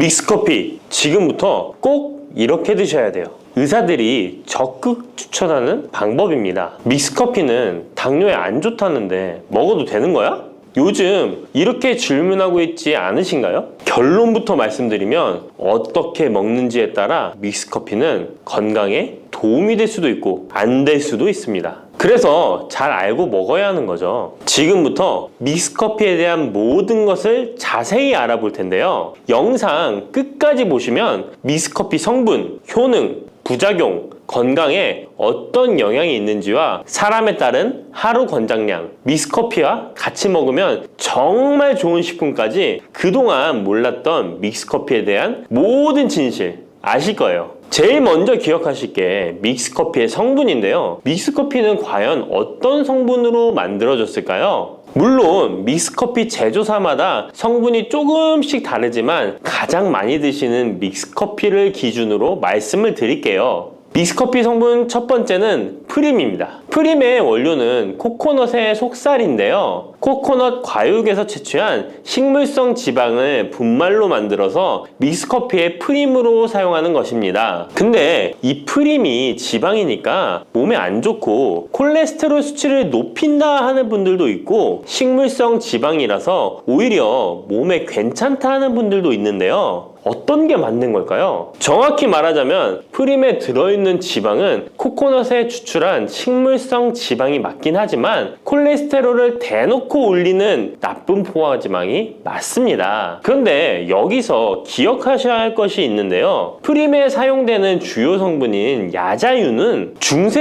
믹스커피 지금부터 꼭 이렇게 드셔야 돼요. 의사들이 적극 추천하는 방법입니다. 믹스커피는 당뇨에 안 좋다는데 먹어도 되는 거야? 요즘 이렇게 질문하고 있지 않으신가요? 결론부터 말씀드리면 어떻게 먹는지에 따라 믹스커피는 건강에 도움이 될 수도 있고 안 될 수도 있습니다. 그래서 잘 알고 먹어야 하는 거죠. 지금부터 믹스커피에 대한 모든 것을 자세히 알아볼 텐데요. 영상 끝까지 보시면 믹스커피 성분, 효능, 부작용, 건강에 어떤 영향이 있는지와 사람에 따른 하루 권장량, 믹스커피와 같이 먹으면 정말 좋은 식품까지 그동안 몰랐던 믹스커피에 대한 모든 진실 아실 거예요. 제일 먼저 기억하실 게 믹스커피의 성분인데요. 믹스커피는 과연 어떤 성분으로 만들어졌을까요? 물론 믹스커피 제조사마다 성분이 조금씩 다르지만 가장 많이 드시는 믹스커피를 기준으로 말씀을 드릴게요. 믹스커피 성분 첫 번째는 프림입니다. 프림의 원료는 코코넛의 속살인데요. 코코넛 과육에서 채취한 식물성 지방을 분말로 만들어서 믹스커피의 프림으로 사용하는 것입니다. 근데 이 프림이 지방이니까 몸에 안 좋고 콜레스테롤 수치를 높인다 하는 분들도 있고 식물성 지방이라서 오히려 몸에 괜찮다 하는 분들도 있는데요. 어떤 게 맞는 걸까요? 정확히 말하자면 프림에 들어있는 지방은 코코넛에 추출한 식물성 지방이 맞긴 하지만 콜레스테롤을 대놓고 올리는 나쁜 포화지방이 맞습니다. 그런데 여기서 기억하셔야 할 것이 있는데요. 프림에 사용되는 주요 성분인 야자유는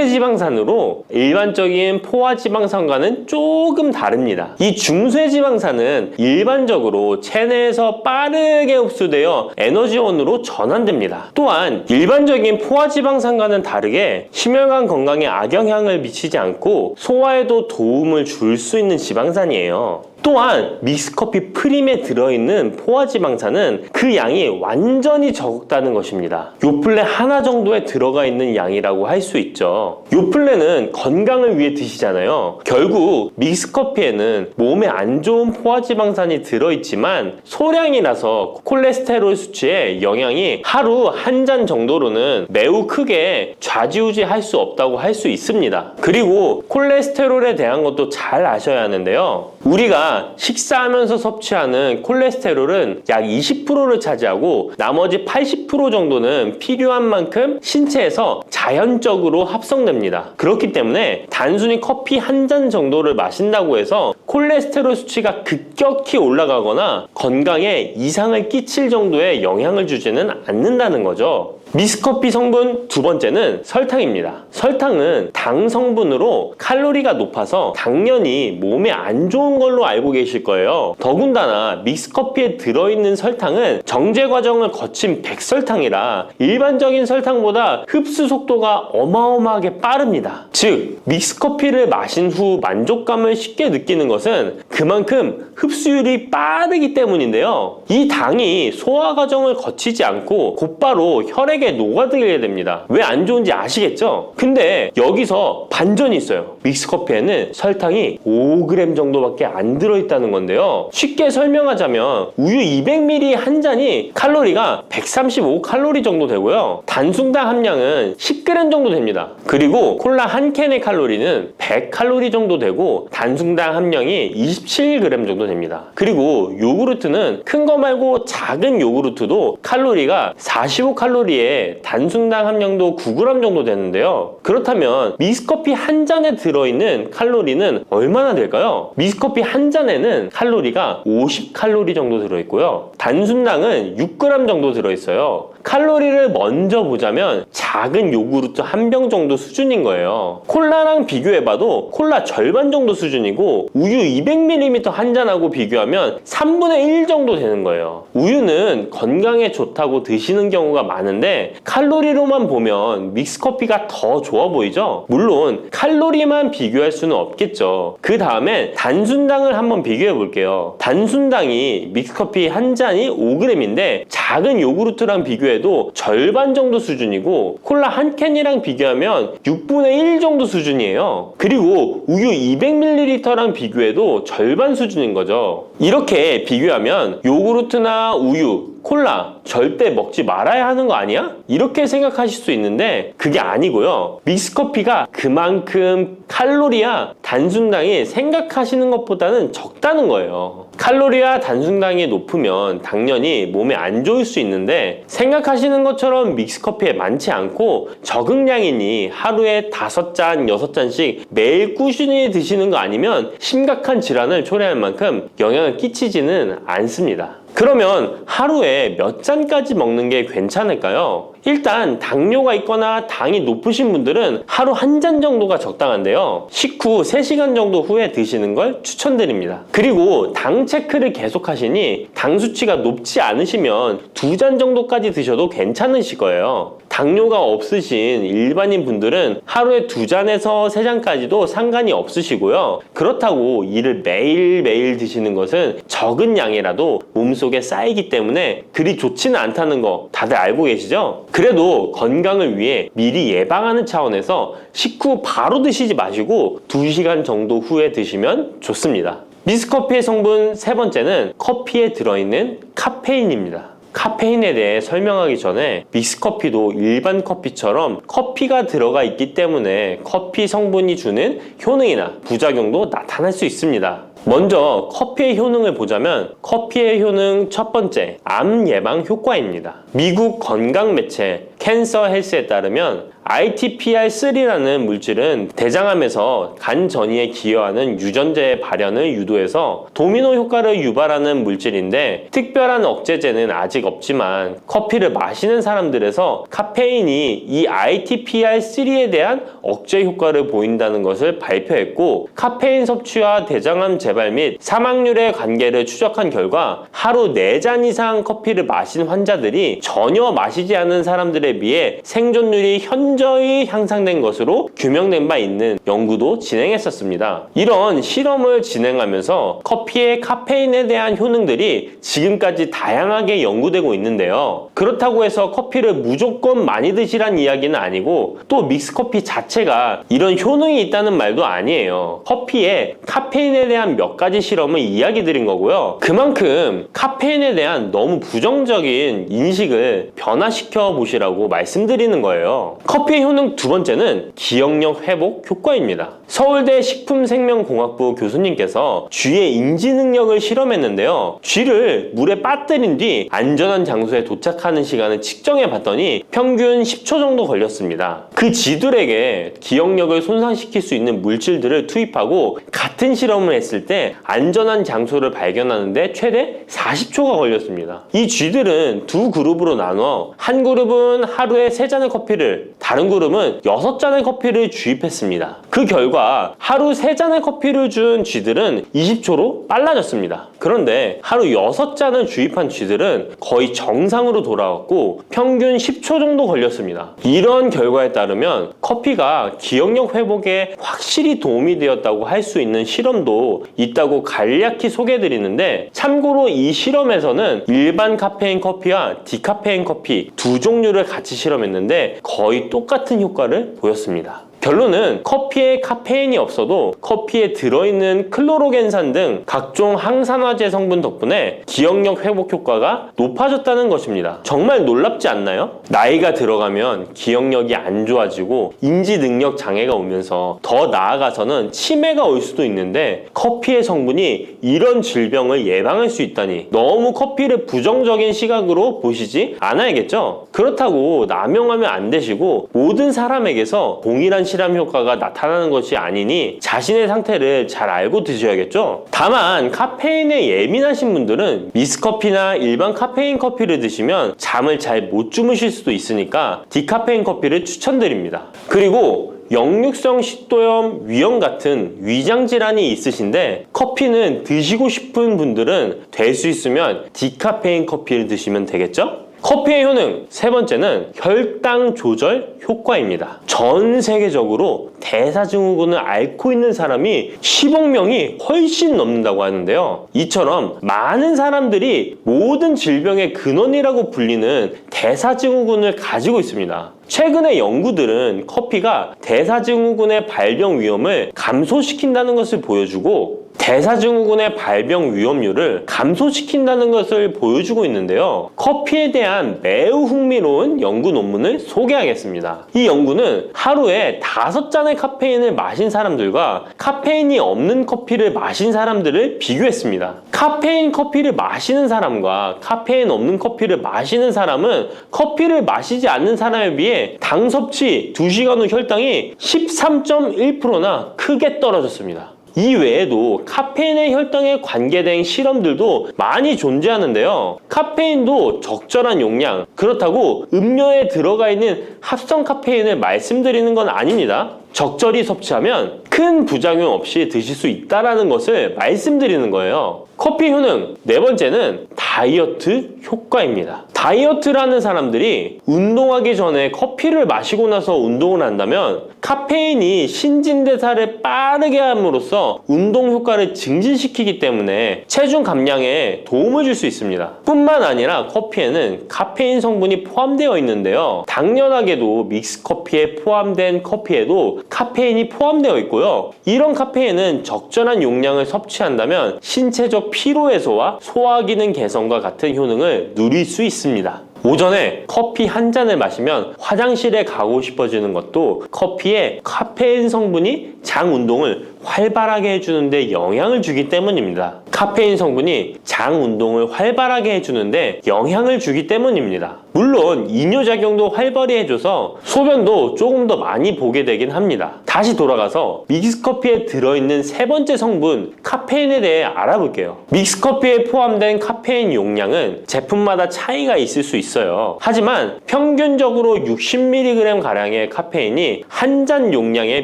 중쇄지방산으로 일반적인 포화지방산과는 조금 다릅니다. 이 중쇄지방산은 일반적으로 체내에서 빠르게 흡수되어 에너지원으로 전환됩니다. 또한 일반적인 포화지방산과는 다르게 심혈관 건강에 악영향을 미치지 않고 소화에도 도움을 줄 수 있는 지방산이에요. 또한 믹스커피 프림에 들어있는 포화지방산은 그 양이 완전히 적다는 것입니다. 요플레 하나 정도에 들어가 있는 양이라고 할 수 있죠. 요플레는 건강을 위해 드시잖아요. 결국 믹스커피에는 몸에 안 좋은 포화지방산이 들어있지만 소량이라서 콜레스테롤 수치에 영향이 하루 한 잔 정도로는 매우 크게 좌지우지할 수 없다고 할 수 있습니다. 그리고 콜레스테롤에 대한 것도 잘 아셔야 하는데요. 우리가 식사하면서 섭취하는 콜레스테롤은 약 20%를 차지하고 나머지 80% 정도는 필요한 만큼 신체에서 자연적으로 합성됩니다. 그렇기 때문에 단순히 커피 한 잔 정도를 마신다고 해서 콜레스테롤 수치가 급격히 올라가거나 건강에 이상을 끼칠 정도의 영향을 주지는 않는다는 거죠. 믹스커피 성분 두 번째는 설탕입니다. 설탕은 당 성분으로 칼로리가 높아서 당연히 몸에 안 좋은 걸로 알고 계실 거예요. 더군다나 믹스커피에 들어있는 설탕은 정제 과정을 거친 백설탕이라 일반적인 설탕보다 흡수 속도가 어마어마하게 빠릅니다. 즉 믹스커피를 마신 후 만족감을 쉽게 느끼는 것은 그만큼 흡수율이 빠르기 때문인데요. 이 당이 소화 과정을 거치지 않고 곧바로 혈액에 녹아들게 됩니다. 왜 안 좋은지 아시겠죠? 근데 여기서 반전이 있어요. 믹스커피에는 설탕이 5g 정도밖에 안 들어있다는 건데요. 쉽게 설명하자면 우유 200ml 한 잔이 칼로리가 135칼로리 정도 되고요. 단순당 함량은 10g 정도 됩니다. 그리고 콜라 한 캔의 칼로리는 100칼로리 정도 되고 단순당 함량이 27g 정도 됩니다. 그리고 요구르트는 큰 거 말고 작은 요구르트도 칼로리가 45칼로리에 단순당 함량도 9g 정도 되는데요. 그렇다면 믹스커피 한 잔에 들어있는 칼로리는 얼마나 될까요? 믹스커피 한 잔에는 칼로리가 50칼로리 정도 들어있고요. 단순당은 6g 정도 들어있어요. 칼로리를 먼저 보자면 작은 요구르트 한 병 정도 수준인 거예요. 콜라랑 비교해봐도 콜라 절반 정도 수준이고 우유 200ml 한 잔하고 비교하면 3분의 1 정도 되는 거예요. 우유는 건강에 좋다고 드시는 경우가 많은데 칼로리로만 보면 믹스커피가 더 좋아 보이죠? 물론 칼로리만 비교할 수는 없겠죠. 그 다음에 단순당을 한번 비교해 볼게요. 단순당이 믹스커피 한 잔이 5g인데 작은 요구르트랑 비교해도 절반 정도 수준이고 콜라 한 캔이랑 비교하면 6분의 1 정도 수준이에요. 그리고 우유 200ml랑 비교해도 절반 수준인 거죠. 이렇게 비교하면 요구르트나 우유, 콜라 절대 먹지 말아야 하는 거 아니야? 이렇게 생각하실 수 있는데 그게 아니고요. 믹스커피가 그만큼 칼로리와 단순당이 생각하시는 것보다는 적다는 거예요. 칼로리와 단순당이 높으면 당연히 몸에 안 좋을 수 있는데 생각하시는 것처럼 믹스커피에 많지 않고 적응량이니 하루에 5잔, 6잔씩 매일 꾸준히 드시는 거 아니면 심각한 질환을 초래할 만큼 영향을 끼치지는 않습니다. 그러면 하루에 몇 잔까지 먹는 게 괜찮을까요? 일단 당뇨가 있거나 당이 높으신 분들은 하루 1잔 정도가 적당한데요. 식후 3시간 정도 후에 드시는 걸 추천드립니다. 그리고 당 체크를 계속 하시니 당 수치가 높지 않으시면 2잔 정도까지 드셔도 괜찮으실 거예요. 당뇨가 없으신 일반인 분들은 하루에 2잔에서 3잔까지도 상관이 없으시고요. 그렇다고 이를 매일매일 드시는 것은 적은 양이라도 몸속에 쌓이기 때문에 그리 좋지는 않다는 거 다들 알고 계시죠? 그래도 건강을 위해 미리 예방하는 차원에서 식후 바로 드시지 마시고 2시간 정도 후에 드시면 좋습니다. 믹스커피의 성분 3번째는 커피에 들어있는 카페인입니다. 카페인에 대해 설명하기 전에 믹스커피도 일반 커피처럼 커피가 들어가 있기 때문에 커피 성분이 주는 효능이나 부작용도 나타날 수 있습니다. 먼저 커피의 효능을 보자면 커피의 효능 첫 번째, 암 예방 효과입니다. 미국 건강 매체 캔서 헬스에 따르면 ITPR3라는 물질은 대장암에서 간 전이에 기여하는 유전자의 발현을 유도해서 도미노 효과를 유발하는 물질인데 특별한 억제제는 아직 없지만 커피를 마시는 사람들에서 카페인이 이 ITPR3에 대한 억제 효과를 보인다는 것을 발표했고 카페인 섭취와 대장암 재발 및 사망률의 관계를 추적한 결과 하루 4잔 이상 커피를 마신 환자들이 전혀 마시지 않은 사람들에 비해 생존율이 현저히 향상된 것으로 규명된 바 있는 연구도 진행했었습니다. 이런 실험을 진행하면서 커피의 카페인에 대한 효능들이 지금까지 다양하게 연구되고 있는데요. 그렇다고 해서 커피를 무조건 많이 드시란 이야기는 아니고 또 믹스커피 자체가 이런 효능이 있다는 말도 아니에요. 커피에 카페인에 대한 몇 가지 실험을 이야기 드린 거고요. 그만큼 카페인에 대한 너무 부정적인 인식을 변화시켜 보시라고 말씀드리는 거예요. 커피의 효능 두 번째는 기억력 회복 효과입니다. 서울대 식품생명공학부 교수님께서 쥐의 인지 능력을 실험했는데요. 쥐를 물에 빠뜨린 뒤 안전한 장소에 도착하는 시간을 측정해 봤더니 평균 10초 정도 걸렸습니다. 그 쥐들에게 기억력을 손상시킬 수 있는 물질들을 투입하고 같은 실험을 했을 때 안전한 장소를 발견하는데 최대 40초가 걸렸습니다. 이 쥐들은 두 그룹으로 나눠 한 그룹은 하루에 3잔의 커피를, 다른 그룹은 6잔의 커피를 주입했습니다. 그 결과 하루 3잔의 커피를 준 쥐들은 20초로 빨라졌습니다. 그런데 하루 6잔을 주입한 쥐들은 거의 정상으로 돌아왔고 평균 10초 정도 걸렸습니다. 이런 결과에 따르면 커피가 기억력 회복에 확실히 도움이 되었다고 할 수 있는 실험도 있다고 간략히 소개해드리는데 참고로 이 실험에서는 일반 카페인 커피와 디카페인 커피 두 종류를 같이 실험했는데 거의 똑같은 효과를 보였습니다. 결론은 커피에 카페인이 없어도 커피에 들어있는 클로로겐산 등 각종 항산화제 성분 덕분에 기억력 회복 효과가 높아졌다는 것입니다. 정말 놀랍지 않나요? 나이가 들어가면 기억력이 안 좋아지고 인지 능력 장애가 오면서 더 나아가서는 치매가 올 수도 있는데 커피의 성분이 이런 질병을 예방할 수 있다니 너무 커피를 부정적인 시각으로 보시지 않아야겠죠? 그렇다고 남용하면 안 되시고 모든 사람에게서 동일한 실험 효과가 나타나는 것이 아니니 자신의 상태를 잘 알고 드셔야겠죠? 다만 카페인에 예민하신 분들은 믹스커피나 일반 카페인 커피를 드시면 잠을 잘 못 주무실 수도 있으니까 디카페인 커피를 추천드립니다. 그리고 역류성 식도염, 위염 같은 위장 질환이 있으신데 커피는 드시고 싶은 분들은 될 수 있으면 디카페인 커피를 드시면 되겠죠? 커피의 효능 세 번째는 혈당 조절 효과입니다. 전 세계적으로 대사증후군을 앓고 있는 사람이 10억 명이 훨씬 넘는다고 하는데요. 이처럼 많은 사람들이 모든 질병의 근원이라고 불리는 대사증후군을 가지고 있습니다. 최근의 연구들은 커피가 대사증후군의 발병 위험을 감소시킨다는 것을 보여주고 대사증후군의 발병 위험률을 감소시킨다는 것을 보여주고 있는데요. 커피에 대한 매우 흥미로운 연구 논문을 소개하겠습니다. 이 연구는 하루에 5잔의 카페인을 마신 사람들과 카페인이 없는 커피를 마신 사람들을 비교했습니다. 카페인 커피를 마시는 사람과 카페인 없는 커피를 마시는 사람은 커피를 마시지 않는 사람에 비해 당 섭취 2시간 후 혈당이 13.1%나 크게 떨어졌습니다. 이 외에도 카페인의 혈당에 관계된 실험들도 많이 존재하는데요. 카페인도 적절한 용량, 그렇다고 음료에 들어가 있는 합성 카페인을 말씀드리는 건 아닙니다. 적절히 섭취하면 큰 부작용 없이 드실 수 있다는 것을 말씀드리는 거예요. 커피 효능, 네 번째는 다이어트 효과입니다. 다이어트라는 사람들이 운동하기 전에 커피를 마시고 나서 운동을 한다면 카페인이 신진대사를 빠르게 함으로써 운동 효과를 증진시키기 때문에 체중 감량에 도움을 줄 수 있습니다. 뿐만 아니라 커피에는 카페인 성분이 포함되어 있는데요. 당연하게도 믹스커피에 포함된 커피에도 카페인이 포함되어 있고요. 이런 카페인은 적절한 용량을 섭취한다면 신체적 피로 해소와 소화 기능 개선과 같은 효능을 누릴 수 있습니다. 오전에 커피 한 잔을 마시면 화장실에 가고 싶어지는 것도 커피에 카페인 성분이 장 운동을 활발하게 해주는데 영향을 주기 때문입니다. 카페인 성분이 장 운동을 활발하게 해주는데 영향을 주기 때문입니다. 물론 이뇨작용도 활발히 해줘서 소변도 조금 더 많이 보게 되긴 합니다. 다시 돌아가서 믹스커피에 들어있는 세 번째 성분 카페인에 대해 알아볼게요. 믹스커피에 포함된 카페인 용량은 제품마다 차이가 있을 수 있어요. 하지만 평균적으로 60mg 가량의 카페인이 한 잔 용량의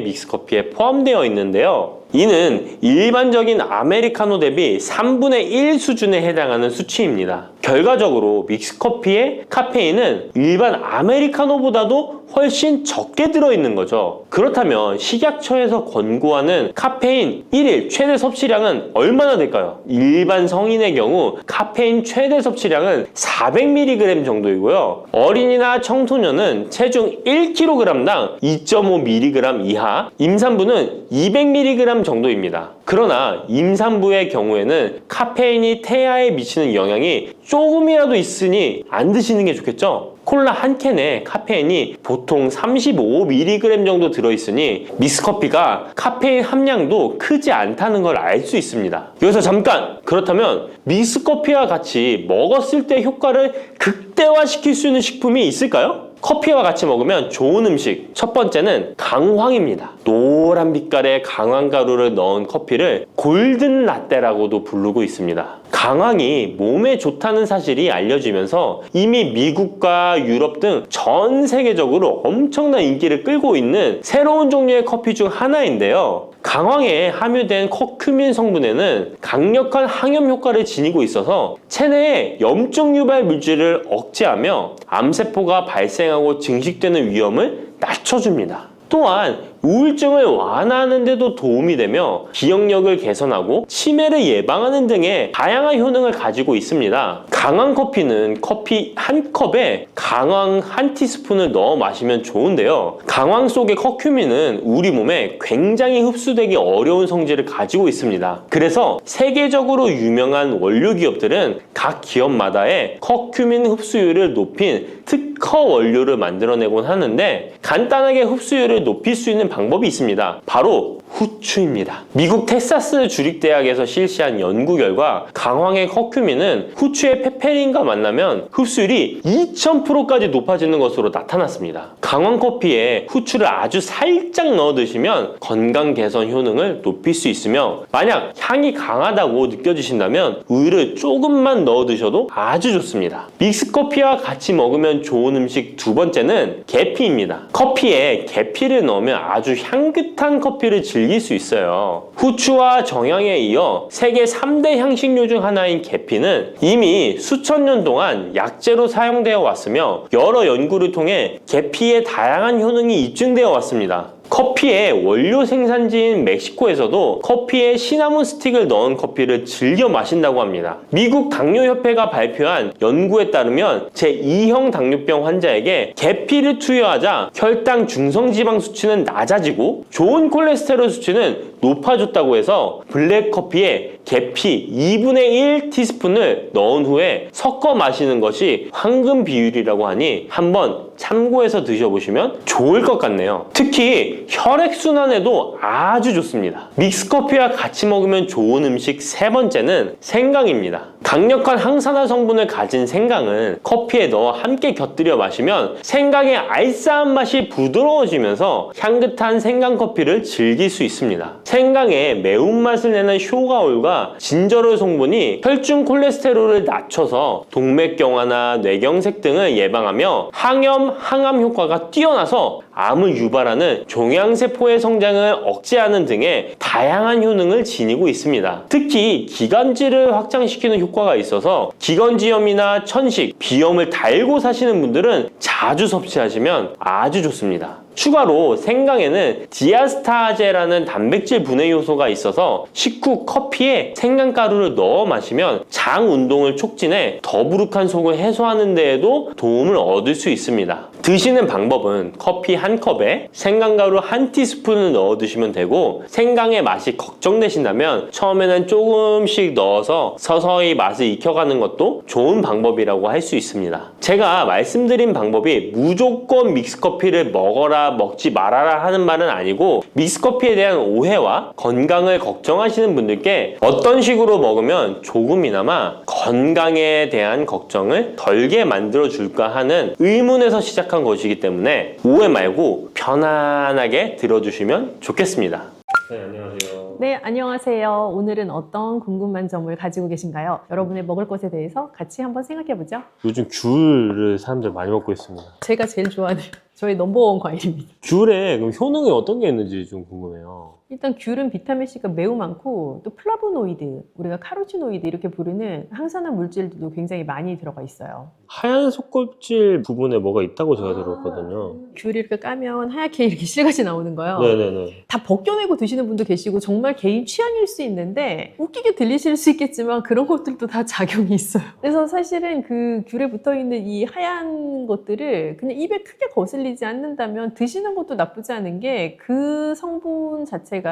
믹스커피에 포함되어 있는데요. 이는 일반적인 아메리카노 대비 3분의 1 수준에 해당하는 수치입니다. 결과적으로 믹스커피의 카페인은 일반 아메리카노보다도 훨씬 적게 들어있는 거죠. 그렇다면 식약처에서 권고하는 카페인 1일 최대 섭취량은 얼마나 될까요? 일반 성인의 경우 카페인 최대 섭취량은 400mg 정도이고요. 어린이나 청소년은 체중 1kg당 2.5mg 이하, 임산부는 200mg 정도입니다. 그러나 임산부의 경우에는 카페인이 태아에 미치는 영향이 조금이라도 있으니 안 드시는 게 좋겠죠? 콜라 한 캔에 카페인이 보통 35mg 정도 들어있으니 믹스커피가 카페인 함량도 크지 않다는 걸 알 수 있습니다. 여기서 잠깐! 그렇다면 믹스커피와 같이 먹었을 때 효과를 극대화시킬 수 있는 식품이 있을까요? 커피와 같이 먹으면 좋은 음식, 첫 번째는 강황입니다. 노란 빛깔의 강황가루를 넣은 커피를 골든 라떼라고도 부르고 있습니다. 강황이 몸에 좋다는 사실이 알려지면서 이미 미국과 유럽 등 전 세계적으로 엄청난 인기를 끌고 있는 새로운 종류의 커피 중 하나인데요. 강황에 함유된 커큐민 성분에는 강력한 항염 효과를 지니고 있어서 체내의 염증 유발 물질을 억제하며 암세포가 발생하고 증식되는 위험을 낮춰줍니다. 또한 우울증을 완화하는 데도 도움이 되며 기억력을 개선하고 치매를 예방하는 등의 다양한 효능을 가지고 있습니다. 강황 커피는 커피 한 컵에 강황 한 티스푼을 넣어 마시면 좋은데요. 강황 속의 커큐민은 우리 몸에 굉장히 흡수되기 어려운 성질을 가지고 있습니다. 그래서 세계적으로 유명한 원료 기업들은 각 기업마다의 커큐민 흡수율을 높인 특허 원료를 만들어내곤 하는데 간단하게 흡수율을 높일 수 있는 방법이 있습니다. 바로 후추입니다. 미국 텍사스 주립대학에서 실시한 연구 결과 강황의 커큐민은 후추의 페페린과 만나면 흡수율이 2000%까지 높아지는 것으로 나타났습니다. 강황 커피에 후추를 아주 살짝 넣어 드시면 건강 개선 효능을 높일 수 있으며 만약 향이 강하다고 느껴지신다면 우유를 조금만 넣어 드셔도 아주 좋습니다. 믹스커피와 같이 먹으면 좋은 음식 두 번째는 계피입니다. 커피에 계피를 넣으면 아주 향긋한 커피를 즐길 수 있어요. 후추와 정향에 이어 세계 3대 향신료 중 하나인 계피는 이미 수천 년 동안 약재로 사용되어 왔으며 여러 연구를 통해 계피의 다양한 효능이 입증되어 왔습니다. 커피의 원료 생산지인 멕시코에서도 커피에 시나몬 스틱을 넣은 커피를 즐겨 마신다고 합니다. 미국 당뇨협회가 발표한 연구에 따르면 제2형 당뇨병 환자에게 계피를 투여하자 혈당 중성지방 수치는 낮아지고 좋은 콜레스테롤 수치는 높아졌다고 해서 블랙커피에 계피 2분의 1 티스푼을 넣은 후에 섞어 마시는 것이 황금 비율이라고 하니 한번 참고해서 드셔보시면 좋을 것 같네요. 특히 혈액순환에도 아주 좋습니다. 믹스커피와 같이 먹으면 좋은 음식 세 번째는 생강입니다. 강력한 항산화 성분을 가진 생강은 커피에 넣어 함께 곁들여 마시면 생강의 알싸한 맛이 부드러워지면서 향긋한 생강커피를 즐길 수 있습니다. 생강의 매운맛을 내는 쇼가올과 진저롤 성분이 혈중 콜레스테롤을 낮춰서 동맥경화나 뇌경색 등을 예방하며 항염, 항암 효과가 뛰어나서 암을 유발하는 종양세포의 성장을 억제하는 등의 다양한 효능을 지니고 있습니다. 특히 기관지를 확장시키는 효과가 있어서 기관지염이나 천식, 비염을 달고 사시는 분들은 자주 섭취하시면 아주 좋습니다. 추가로 생강에는 디아스타제라는 단백질 분해 요소가 있어서 식후 커피에 생강가루를 넣어 마시면 장 운동을 촉진해 더부룩한 속을 해소하는 데에도 도움을 얻을 수 있습니다. 드시는 방법은 커피 한 컵에 생강가루 한 티스푼을 넣어 드시면 되고, 생강의 맛이 걱정되신다면 처음에는 조금씩 넣어서 서서히 맛을 익혀가는 것도 좋은 방법이라고 할 수 있습니다. 제가 말씀드린 방법이 무조건 믹스커피를 먹어라 먹지 말아라 하는 말은 아니고, 믹스커피에 대한 오해와 건강을 걱정하시는 분들께 어떤 식으로 먹으면 조금이나마 건강에 대한 걱정을 덜게 만들어 줄까 하는 의문에서 시작한 것이기 때문에 오해 말고 편안하게 들어주시면 좋겠습니다. 네, 안녕하세요. 네, 안녕하세요. 오늘은 어떤 궁금한 점을 가지고 계신가요? 여러분의 먹을 것에 대해서 같이 한번 생각해보죠. 요즘 귤을 사람들 많이 먹고 있습니다. 제가 제일 좋아하는 저희 넘버원 과일입니다. 귤에 그럼 효능이 어떤 게 있는지 좀 궁금해요. 일단 귤은 비타민C가 매우 많고 또 플라보노이드, 우리가 카로티노이드 이렇게 부르는 항산화 물질들도 굉장히 많이 들어가 있어요. 하얀 속껍질 부분에 뭐가 있다고 제가 들었거든요. 귤 이렇게 까면 하얗게 이렇게 실같이 나오는 거요. 네네네. 다 벗겨내고 드시는 분도 계시고 정말 개인 취향일 수 있는데 웃기게 들리실 수 있겠지만 그런 것들도 다 작용이 있어요. 그래서 사실은 그 귤에 붙어있는 이 하얀 것들을 그냥 입에 크게 거슬리지 않는다면 드시는 것도 나쁘지 않은 게 그 성분 자체가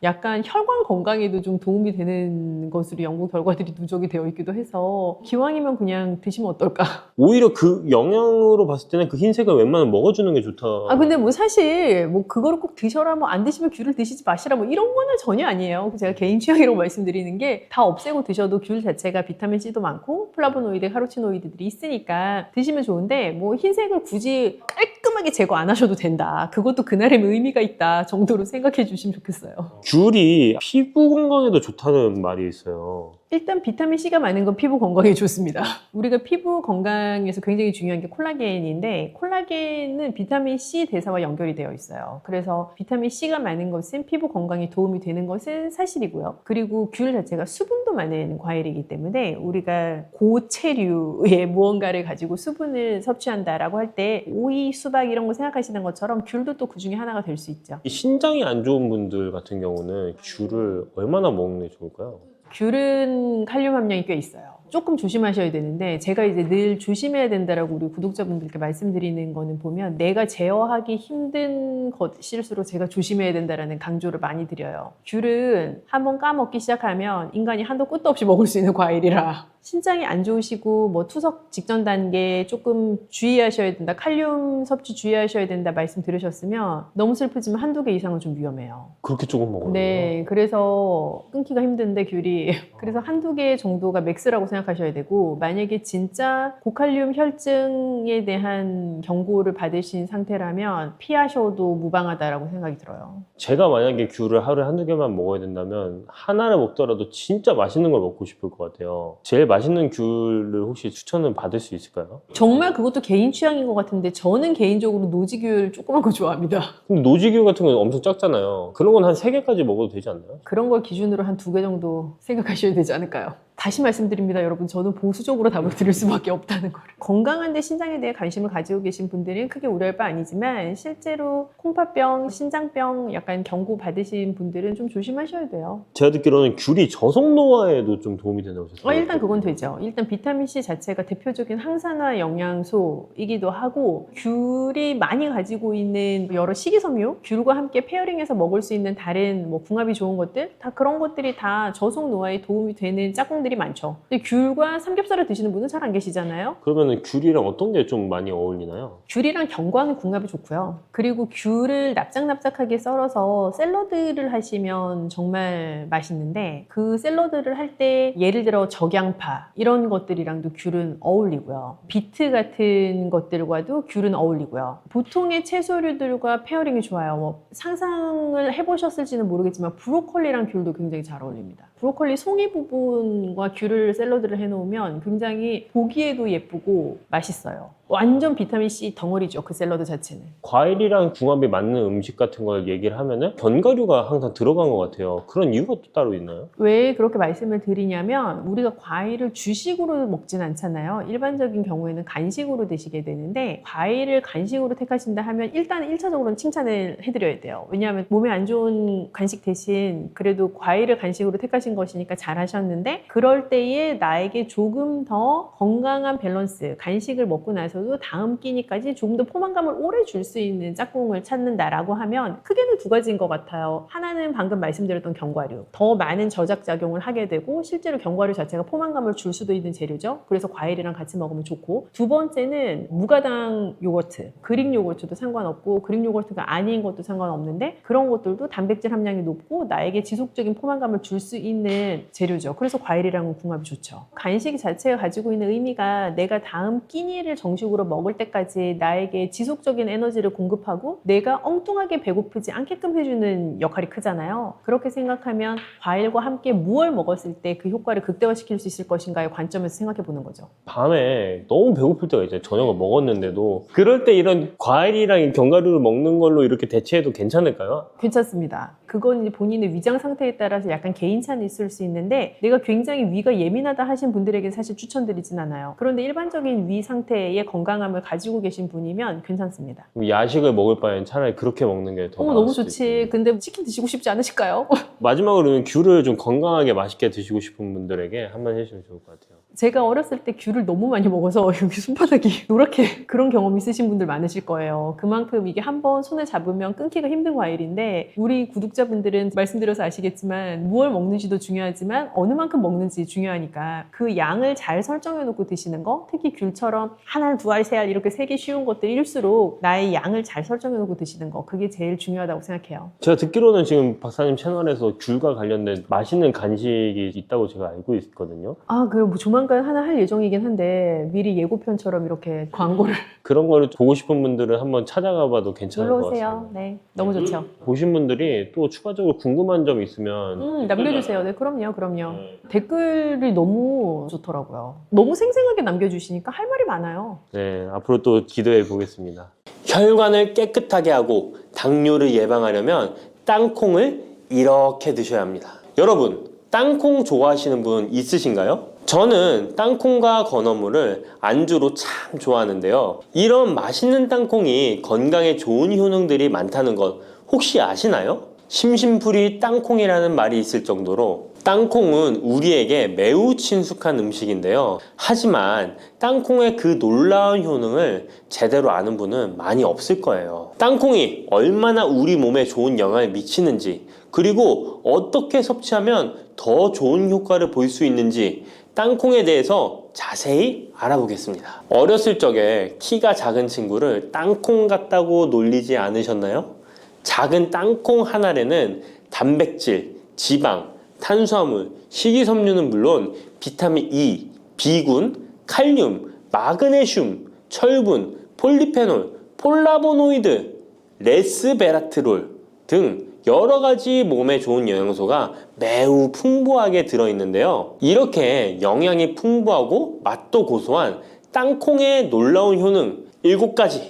약간 혈관 건강에도 좀 도움이 되는 것으로 연구 결과들이 누적이 되어 있기도 해서 기왕이면 그냥 드시면 어떨까? 오히려 그 영양으로 봤을 때는 그 흰색을 웬만하면 먹어주는 게 좋다. 근데 뭐 사실 뭐 그거를 꼭 드셔라, 뭐 안 드시면 귤을 드시지 마시라, 뭐 이런 거는 전혀 아니에요. 제가 개인 취향이라고 말씀드리는 게 다 없애고 드셔도 귤 자체가 비타민 C도 많고 플라보노이드, 카로티노이드들이 있으니까 드시면 좋은데, 뭐 흰색을 굳이 깔끔하게 제거 안 하셔도 된다, 그것도 그날의 의미가 있다 정도로 생각해 주시면 좋겠어요. 귤이 피부 건강에도 좋다는 말이 있어요. 일단 비타민C가 많은 건 피부 건강에 좋습니다. 우리가 피부 건강에서 굉장히 중요한 게 콜라겐인데, 콜라겐은 비타민C 대사와 연결이 되어 있어요. 그래서 비타민C가 많은 것은 피부 건강에 도움이 되는 것은 사실이고요. 그리고 귤 자체가 수분도 많은 과일이기 때문에 우리가 고체류의 무언가를 가지고 수분을 섭취한다라고 할 때 오이, 수박 이런 거 생각하시는 것처럼 귤도 또 그 중에 하나가 될 수 있죠. 이 신장이 안 좋은 분들 같은 경우는 귤을 얼마나 먹는 게 좋을까요? 귤은 칼륨 함량이 꽤 있어요. 조금 조심하셔야 되는데, 제가 이제 늘 조심해야 된다라고 우리 구독자분들께 말씀드리는 거는 보면 내가 제어하기 힘든 것일수록 제가 조심해야 된다라는 강조를 많이 드려요. 귤은 한번 까먹기 시작하면 인간이 한도 끝도 없이 먹을 수 있는 과일이라 신장이 안 좋으시고 뭐 투석 직전 단계에 조금 주의하셔야 된다, 칼륨 섭취 주의하셔야 된다 말씀 들으셨으면 너무 슬프지만 한두 개 이상은 좀 위험해요. 그렇게 조금 먹어요? 네, 그래서 끊기가 힘든데 귤이 그래서 한두 개 정도가 맥스라고 생각하셔야 되고, 만약에 진짜 고칼륨 혈증에 대한 경고를 받으신 상태라면 피하셔도 무방하다라고 생각이 들어요. 제가 만약에 귤을 하루에 한두 개만 먹어야 된다면 하나를 먹더라도 진짜 맛있는 걸 먹고 싶을 것 같아요. 제일 맛있는 귤을 혹시 추천을 받을 수 있을까요? 정말 그것도 개인 취향인 것 같은데 저는 개인적으로 노지귤 조그만 거 좋아합니다. 근데 노지귤 같은 건 엄청 작잖아요. 그런 건 한 3개까지 먹어도 되지 않나요? 그런 걸 기준으로 한 2개 정도 생각하셔야 되지 않을까요? 다시 말씀드립니다, 여러분. 저는 보수적으로 답을 드릴 수밖에 없다는 거를. 건강한데 신장에 대해 관심을 가지고 계신 분들은 크게 우려할 바 아니지만 실제로 콩팥병, 신장병 약간 경고 받으신 분들은 좀 조심하셔야 돼요. 제가 듣기로는 귤이 저속 노화에도 좀 도움이 된다고 하셨어요. 일단 그건 되죠. 일단 비타민C 자체가 대표적인 항산화 영양소이기도 하고 귤이 많이 가지고 있는 여러 식이섬유, 귤과 함께 페어링해서 먹을 수 있는 다른 뭐 궁합이 좋은 것들, 다 그런 것들이 다 저속 노화에 도움이 되는 짝꿍들이 많죠. 근데 귤과 삼겹살을 드시는 분은 잘 안 계시잖아요. 그러면 귤이랑 어떤 게 좀 많이 어울리나요? 귤이랑 견과는 궁합이 좋고요. 그리고 귤을 납작납작하게 썰어서 샐러드를 하시면 정말 맛있는데 그 샐러드를 할 때 예를 들어 적양파 이런 것들이랑도 귤은 어울리고요. 비트 같은 것들과도 귤은 어울리고요. 보통의 채소류들과 페어링이 좋아요. 뭐 상상을 해보셨을지는 모르겠지만 브로콜리랑 귤도 굉장히 잘 어울립니다. 브로콜리 송이 부분과 귤을 샐러드를 해놓으면 굉장히 보기에도 예쁘고 맛있어요. 완전 비타민C 덩어리죠, 그 샐러드 자체는. 과일이랑 궁합이 맞는 음식 같은 걸 얘기를 하면은 견과류가 항상 들어간 것 같아요. 그런 이유가 또 따로 있나요? 왜 그렇게 말씀을 드리냐면 우리가 과일을 주식으로 먹진 않잖아요. 일반적인 경우에는 간식으로 드시게 되는데 과일을 간식으로 택하신다 하면 일단 1차적으로는 칭찬을 해드려야 돼요. 왜냐하면 몸에 안 좋은 간식 대신 그래도 과일을 간식으로 택하신 것이니까 잘하셨는데 그럴 때에 나에게 조금 더 건강한 밸런스, 간식을 먹고 나서도 다음 끼니까지 조금 더 포만감을 오래 줄 수 있는 짝꿍을 찾는다라고 하면 크게는 두 가지인 것 같아요. 하나는 방금 말씀드렸던 견과류. 더 많은 저작작용을 하게 되고 실제로 견과류 자체가 포만감을 줄 수도 있는 재료죠. 그래서 과일이랑 같이 먹으면 좋고 두 번째는 무가당 요거트, 그릭 요거트도 상관없고 그릭 요거트가 아닌 것도 상관없는데 그런 것들도 단백질 함량이 높고 나에게 지속적인 포만감을 줄 수 있는 재료죠. 그래서 과일이랑은 궁합이 좋죠. 간식 자체가 가지고 있는 의미가 내가 다음 끼니를 정식으로 먹을 때까지 나에게 지속적인 에너지를 공급하고 내가 엉뚱하게 배고프지 않게끔 해주는 역할이 크잖아요. 그렇게 생각하면 과일과 함께 무엇을 먹었을 때 그 효과를 극대화시킬 수 있을 것인가의 관점에서 생각해 보는 거죠. 밤에 너무 배고플 때가 있잖아요. 저녁을 먹었는데도. 그럴 때 이런 과일이랑 견과류를 먹는 걸로 이렇게 대체해도 괜찮을까요? 괜찮습니다. 그건 이제 본인의 위장 상태에 따라서 약간 개인차는 있을 수 있는데 내가 굉장히 위가 예민하다 하신 분들에게 사실 추천드리진 않아요. 그런데 일반적인 위 상태의 건강함을 가지고 계신 분이면 괜찮습니다. 야식을 먹을 바엔 차라리 그렇게 먹는 게 더 나을 너무 수도 좋지. 있겠네요. 근데 치킨 드시고 싶지 않으실까요? 마지막으로 그러면 귤을 좀 건강하게 맛있게 드시고 싶은 분들에게 한마디 해주시면 좋을 것 같아요. 제가 어렸을 때 귤을 너무 많이 먹어서 여기 손바닥이 노랗게 그런 경험 있으신 분들 많으실 거예요. 그만큼 이게 한번 손에 잡으면 끊기가 힘든 과일인데 우리 구독자분들은 말씀드려서 아시겠지만 무얼 먹는지도 중요하지만 어느 만큼 먹는지 중요하니까 그 양을 잘 설정해 놓고 드시는 거, 특히 귤처럼 한 알, 두 알, 세 알 이렇게 세기 쉬운 것들일수록 나의 양을 잘 설정해 놓고 드시는 거, 그게 제일 중요하다고 생각해요. 제가 듣기로는 지금 박사님 채널에서 귤과 관련된 맛있는 간식이 있다고 제가 알고 있거든요. 그리고 뭐 조만간 하나 할 예정이긴 한데 미리 예고편처럼 이렇게 광고를 그런 거를 보고 싶은 분들은 한번 찾아가 봐도 괜찮을 것 눌러오세요. 같습니다. 네, 너무 좋죠. 보신 분들이 또 추가적으로 궁금한 점 있으면 남겨주세요. 네, 그럼요. 댓글이 너무 좋더라고요. 너무 생생하게 남겨주시니까 할 말이 많아요. 네, 앞으로 또 기도해 보겠습니다. 혈관을 깨끗하게 하고 당뇨를 예방하려면 땅콩을 이렇게 드셔야 합니다. 여러분, 땅콩 좋아하시는 분 있으신가요? 저는 땅콩과 건어물을 안주로 참 좋아하는데요. 이런 맛있는 땅콩이 건강에 좋은 효능들이 많다는 것 혹시 아시나요? 심심풀이 땅콩이라는 말이 있을 정도로 땅콩은 우리에게 매우 친숙한 음식인데요. 하지만 땅콩의 그 놀라운 효능을 제대로 아는 분은 많이 없을 거예요. 땅콩이 얼마나 우리 몸에 좋은 영향을 미치는지, 그리고 어떻게 섭취하면 더 좋은 효과를 볼 수 있는지 땅콩에 대해서 자세히 알아보겠습니다. 어렸을 적에 키가 작은 친구를 땅콩 같다고 놀리지 않으셨나요? 작은 땅콩 한 알에는 단백질, 지방, 탄수화물, 식이섬유는 물론 비타민 E, B군, 칼륨, 마그네슘, 철분, 폴리페놀, 폴라보노이드, 레스베라트롤 등 여러 가지 몸에 좋은 영양소가 매우 풍부하게 들어있는데요. 이렇게 영양이 풍부하고 맛도 고소한 땅콩의 놀라운 효능 7가지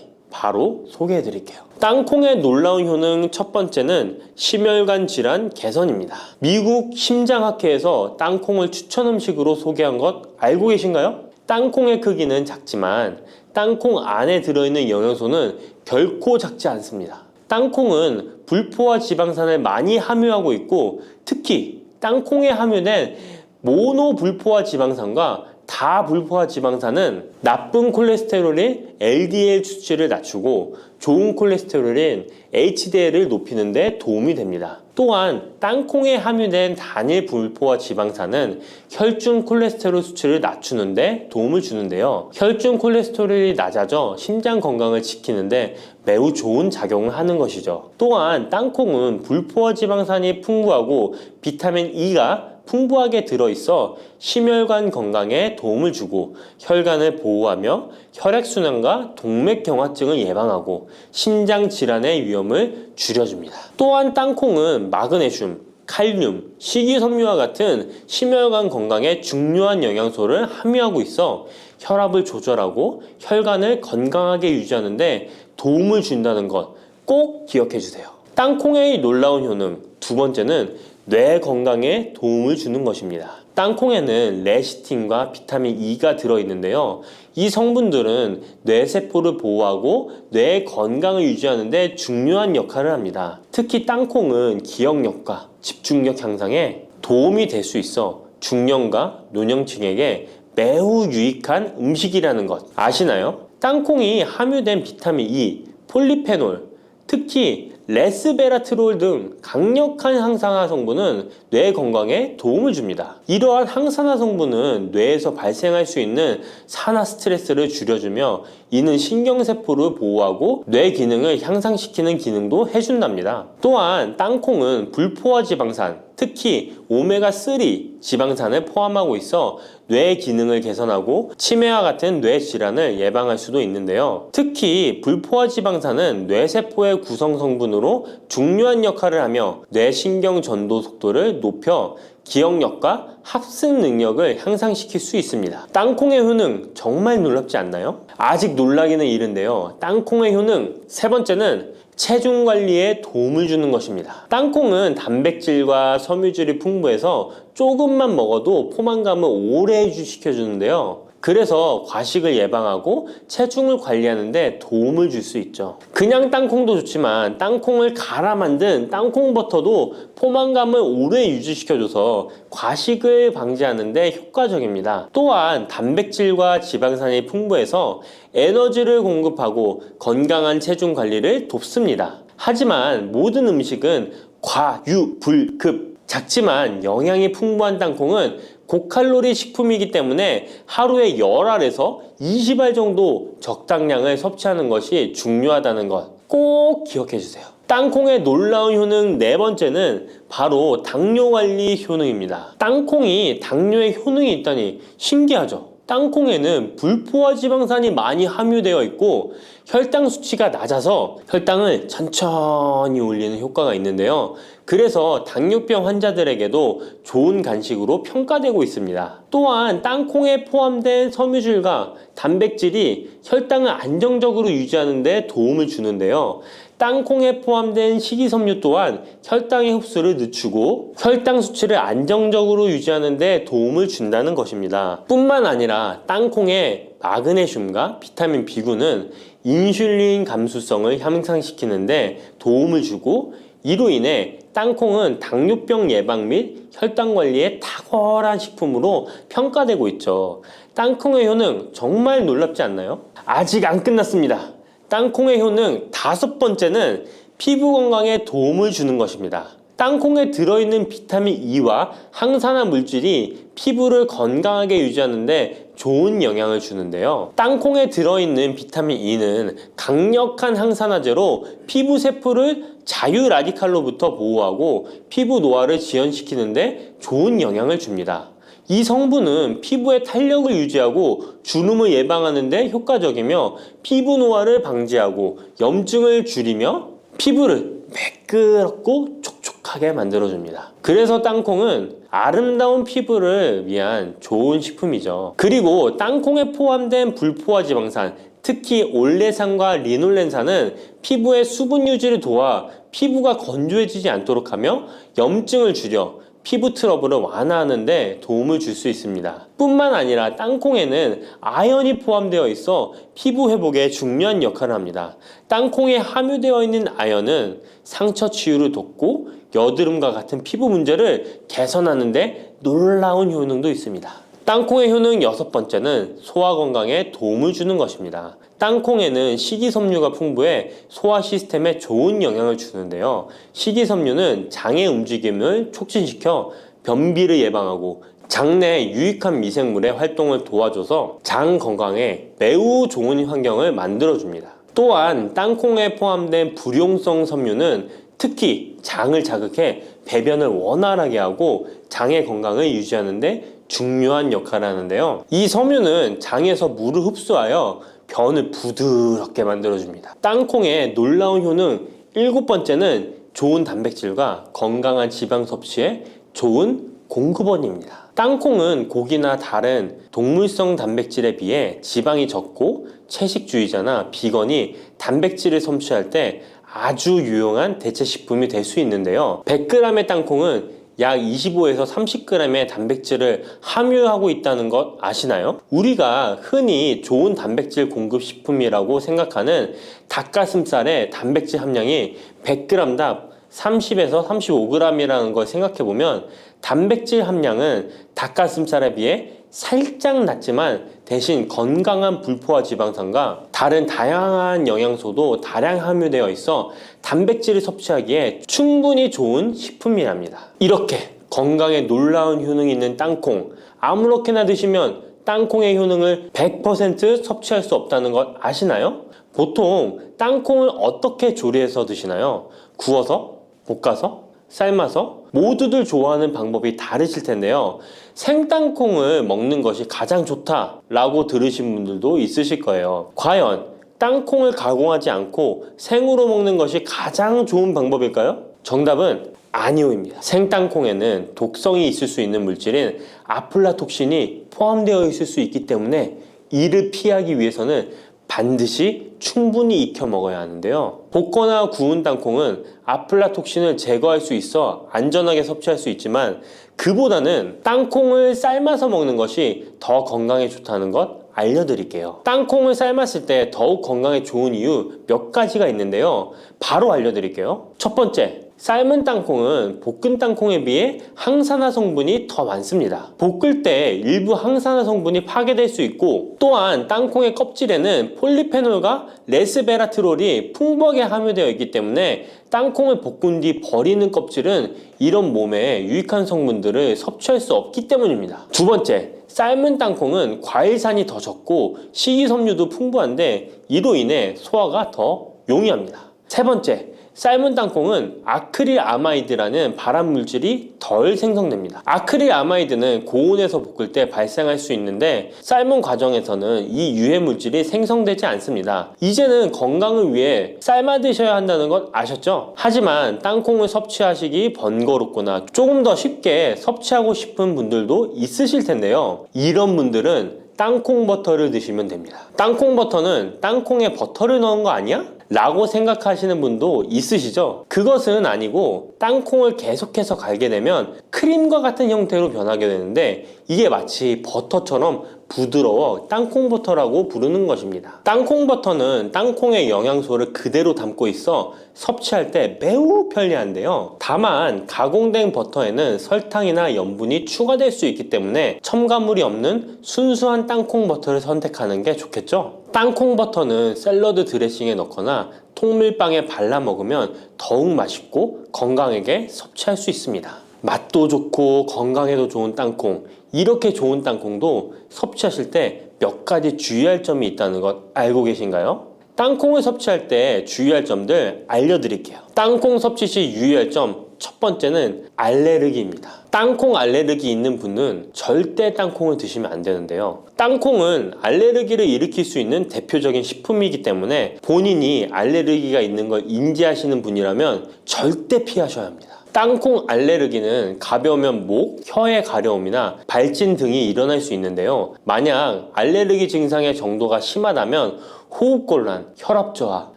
바로 소개해 드릴게요. 땅콩의 놀라운 효능 첫 번째는 심혈관 질환 개선입니다. 미국 심장학회에서 땅콩을 추천 음식으로 소개한 것 알고 계신가요? 땅콩의 크기는 작지만 땅콩 안에 들어있는 영양소는 결코 작지 않습니다. 땅콩은 불포화 지방산을 많이 함유하고 있고 특히 땅콩에 함유된 모노불포화 지방산과 다불포화 지방산은 나쁜 콜레스테롤인 LDL 수치를 낮추고 좋은 콜레스테롤인 HDL을 높이는 데 도움이 됩니다. 또한 땅콩에 함유된 단일 불포화 지방산은 혈중 콜레스테롤 수치를 낮추는 데 도움을 주는데요. 혈중 콜레스테롤이 낮아져 심장 건강을 지키는데 매우 좋은 작용을 하는 것이죠. 또한 땅콩은 불포화 지방산이 풍부하고 비타민 E가 풍부하게 들어있어 심혈관 건강에 도움을 주고 혈관을 보호하며 혈액순환과 동맥경화증을 예방하고 심장 질환의 위험을 줄여줍니다. 또한 땅콩은 마그네슘, 칼륨, 식이섬유와 같은 심혈관 건강에 중요한 영양소를 함유하고 있어 혈압을 조절하고 혈관을 건강하게 유지하는 데 도움을 준다는 것 꼭 기억해 주세요. 땅콩의 놀라운 효능 두 번째는 뇌 건강에 도움을 주는 것입니다. 땅콩에는 레시틴과 비타민 E가 들어있는데요. 이 성분들은 뇌세포를 보호하고 뇌 건강을 유지하는 데 중요한 역할을 합니다. 특히 땅콩은 기억력과 집중력 향상에 도움이 될 수 있어 중년과 노년층에게 매우 유익한 음식이라는 것 아시나요? 땅콩이 함유된 비타민 E, 폴리페놀, 특히 레스베라트롤 등 강력한 항산화 성분은 뇌 건강에 도움을 줍니다. 이러한 항산화 성분은 뇌에서 발생할 수 있는 산화 스트레스를 줄여주며 이는 신경세포를 보호하고 뇌 기능을 향상시키는 기능도 해준답니다. 또한 땅콩은 불포화 지방산, 특히 오메가3 지방산을 포함하고 있어 뇌 기능을 개선하고 치매와 같은 뇌 질환을 예방할 수도 있는데요. 특히 불포화 지방산은 뇌세포의 구성 성분으로 중요한 역할을 하며 뇌신경 전도 속도를 높여 기억력과 합승 능력을 향상시킬 수 있습니다. 땅콩의 효능 정말 놀랍지 않나요? 아직 놀라기는 이른데요. 땅콩의 효능 세 번째는 체중 관리에 도움을 주는 것입니다. 땅콩은 단백질과 섬유질이 풍부해서 조금만 먹어도 포만감을 오래 유지시켜주는데요. 그래서 과식을 예방하고 체중을 관리하는 데 도움을 줄 수 있죠. 그냥 땅콩도 좋지만 땅콩을 갈아 만든 땅콩 버터도 포만감을 오래 유지시켜줘서 과식을 방지하는 데 효과적입니다. 또한 단백질과 지방산이 풍부해서 에너지를 공급하고 건강한 체중 관리를 돕습니다. 하지만 모든 음식은 과유불급 작지만 영양이 풍부한 땅콩은 고칼로리 식품이기 때문에 하루에 10알에서 20알 정도 적당량을 섭취하는 것이 중요하다는 것 꼭 기억해 주세요. 땅콩의 놀라운 효능 네 번째는 바로 당뇨 관리 효능입니다. 땅콩이 당뇨에 효능이 있다니 신기하죠? 땅콩에는 불포화 지방산이 많이 함유되어 있고 혈당 수치가 낮아서 혈당을 천천히 올리는 효과가 있는데요. 그래서 당뇨병 환자들에게도 좋은 간식으로 평가되고 있습니다. 또한 땅콩에 포함된 섬유질과 단백질이 혈당을 안정적으로 유지하는 데 도움을 주는데요. 땅콩에 포함된 식이섬유 또한 혈당의 흡수를 늦추고 혈당 수치를 안정적으로 유지하는 데 도움을 준다는 것입니다. 뿐만 아니라 땅콩의 마그네슘과 비타민 B9는 인슐린 감수성을 향상시키는 데 도움을 주고 이로 인해 땅콩은 당뇨병 예방 및 혈당 관리에 탁월한 식품으로 평가되고 있죠. 땅콩의 효능 정말 놀랍지 않나요? 아직 안 끝났습니다. 땅콩의 효능 다섯 번째는 피부 건강에 도움을 주는 것입니다. 땅콩에 들어있는 비타민 E와 항산화 물질이 피부를 건강하게 유지하는 데 좋은 영향을 주는데요. 땅콩에 들어있는 비타민 E는 강력한 항산화제로 피부 세포를 자유 라디칼로부터 보호하고 피부 노화를 지연시키는 데 좋은 영향을 줍니다. 이 성분은 피부의 탄력을 유지하고 주름을 예방하는 데 효과적이며 피부 노화를 방지하고 염증을 줄이며 피부를 매끄럽고 촉촉하게 만들어줍니다. 그래서 땅콩은 아름다운 피부를 위한 좋은 식품이죠. 그리고 땅콩에 포함된 불포화 지방산, 특히 올레산과 리놀렌산은 피부의 수분 유지를 도와 피부가 건조해지지 않도록 하며 염증을 줄여 피부 트러블을 완화하는 데 도움을 줄 수 있습니다. 뿐만 아니라 땅콩에는 아연이 포함되어 있어 피부 회복에 중요한 역할을 합니다. 땅콩에 함유되어 있는 아연은 상처 치유를 돕고 여드름과 같은 피부 문제를 개선하는 데 놀라운 효능도 있습니다. 땅콩의 효능 6번째는 소화 건강에 도움을 주는 것입니다. 땅콩에는 식이섬유가 풍부해 소화 시스템에 좋은 영향을 주는데요. 식이섬유는 장의 움직임을 촉진시켜 변비를 예방하고 장내 유익한 미생물의 활동을 도와줘서 장 건강에 매우 좋은 환경을 만들어줍니다. 또한 땅콩에 포함된 불용성 섬유는 특히 장을 자극해 배변을 원활하게 하고 장의 건강을 유지하는 데 중요한 역할을 하는데요. 이 섬유는 장에서 물을 흡수하여 변을 부드럽게 만들어줍니다. 땅콩의 놀라운 효능 7번째는 좋은 단백질과 건강한 지방 섭취에 좋은 공급원입니다. 땅콩은 고기나 다른 동물성 단백질에 비해 지방이 적고 채식주의자나 비건이 단백질을 섭취할 때 아주 유용한 대체 식품이 될 수 있는데요. 100g의 땅콩은 약 25에서 30g의 단백질을 함유하고 있다는 것 아시나요? 우리가 흔히 좋은 단백질 공급 식품이라고 생각하는 닭가슴살의 단백질 함량이 100g당 30에서 35g이라는 걸 생각해보면 단백질 함량은 닭가슴살에 비해 살짝 낮지만 대신 건강한 불포화 지방산과 다른 다양한 영양소도 다량 함유되어 있어 단백질을 섭취하기에 충분히 좋은 식품이랍니다. 이렇게 건강에 놀라운 효능이 있는 땅콩, 아무렇게나 드시면 땅콩의 효능을 100% 섭취할 수 없다는 것 아시나요? 보통 땅콩을 어떻게 조리해서 드시나요? 구워서? 볶아서? 삶아서? 모두들 좋아하는 방법이 다르실 텐데요. 생땅콩을 먹는 것이 가장 좋다라고 들으신 분들도 있으실 거예요. 과연 땅콩을 가공하지 않고 생으로 먹는 것이 가장 좋은 방법일까요? 정답은 아니오입니다. 생땅콩에는 독성이 있을 수 있는 물질인 아플라톡신이 포함되어 있을 수 있기 때문에 이를 피하기 위해서는 반드시 충분히 익혀 먹어야 하는데요. 볶거나 구운 땅콩은 아플라톡신을 제거할 수 있어 안전하게 섭취할 수 있지만 그보다는 땅콩을 삶아서 먹는 것이 더 건강에 좋다는 것 알려드릴게요. 땅콩을 삶았을 때 더욱 건강에 좋은 이유 몇 가지가 있는데요. 바로 알려드릴게요. 첫 번째, 삶은 땅콩은 볶은 땅콩에 비해 항산화 성분이 더 많습니다. 볶을 때 일부 항산화 성분이 파괴될 수 있고 또한 땅콩의 껍질에는 폴리페놀과 레스베라트롤이 풍부하게 함유되어 있기 때문에 땅콩을 볶은 뒤 버리는 껍질은 이런 몸에 유익한 성분들을 섭취할 수 없기 때문입니다. 두 번째, 삶은 땅콩은 과일산이 더 적고 식이섬유도 풍부한데 이로 인해 소화가 더 용이합니다. 세 번째, 삶은 땅콩은 아크릴아마이드라는 발암 물질이 덜 생성됩니다. 아크릴아마이드는 고온에서 볶을 때 발생할 수 있는데 삶은 과정에서는 이 유해 물질이 생성되지 않습니다. 이제는 건강을 위해 삶아 드셔야 한다는 것 아셨죠? 하지만 땅콩을 섭취하시기 번거롭거나 조금 더 쉽게 섭취하고 싶은 분들도 있으실 텐데요. 이런 분들은 땅콩 버터를 드시면 됩니다. 땅콩 버터는 땅콩에 버터를 넣은 거 아니야? 라고 생각하시는 분도 있으시죠? 그것은 아니고 땅콩을 계속해서 갈게 되면 크림과 같은 형태로 변하게 되는데 이게 마치 버터처럼 부드러워 땅콩버터라고 부르는 것입니다. 땅콩버터는 땅콩의 영양소를 그대로 담고 있어 섭취할 때 매우 편리한데요. 다만 가공된 버터에는 설탕이나 염분이 추가될 수 있기 때문에 첨가물이 없는 순수한 땅콩버터를 선택하는 게 좋겠죠? 땅콩버터는 샐러드 드레싱에 넣거나 통밀빵에 발라 먹으면 더욱 맛있고 건강하게 섭취할 수 있습니다. 맛도 좋고 건강에도 좋은 땅콩, 이렇게 좋은 땅콩도 섭취하실 때 몇 가지 주의할 점이 있다는 것 알고 계신가요? 땅콩을 섭취할 때 주의할 점들 알려드릴게요. 땅콩 섭취 시 유의할 점 첫 번째는 알레르기입니다. 땅콩 알레르기 있는 분은 절대 땅콩을 드시면 안 되는데요. 땅콩은 알레르기를 일으킬 수 있는 대표적인 식품이기 때문에 본인이 알레르기가 있는 걸 인지하시는 분이라면 절대 피하셔야 합니다. 땅콩 알레르기는 가벼우면 목, 혀의 가려움이나 발진 등이 일어날 수 있는데요. 만약 알레르기 증상의 정도가 심하다면 호흡곤란, 혈압저하,